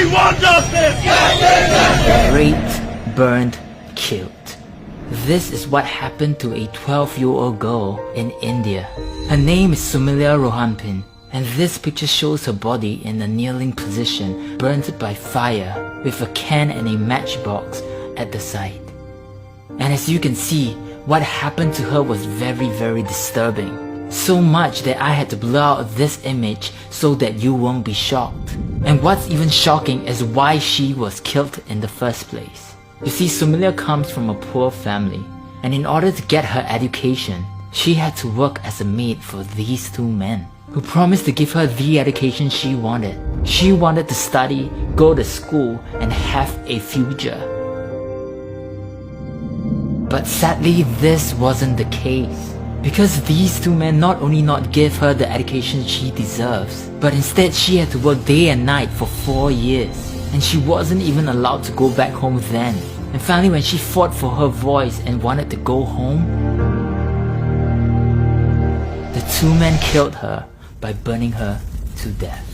We want justice! Raped, burned, killed. This is what happened to a 12-year-old girl in India. Her name is Sumila Ronghangpi, and this picture shows her body in a kneeling position, burnt by fire, with a can and a matchbox at the side. And as you can see, what happened to her was very disturbing. So much that I had to blur out this image so that you won't be shocked. And what's even shocking is why she was killed in the first place. You see, Sumila comes from a poor family, and in order to get her education, she had to work as a maid for these two men, who promised to give her the education she wanted. She wanted to study, go to school, and have a future. But sadly, this wasn't the case. Because these two men not only not give her the education she deserves, but instead she had to work day and night for 4 years. And she wasn't even allowed to go back home then. And finally, when she fought for her voice and wanted to go home, the two men killed her by burning her to death.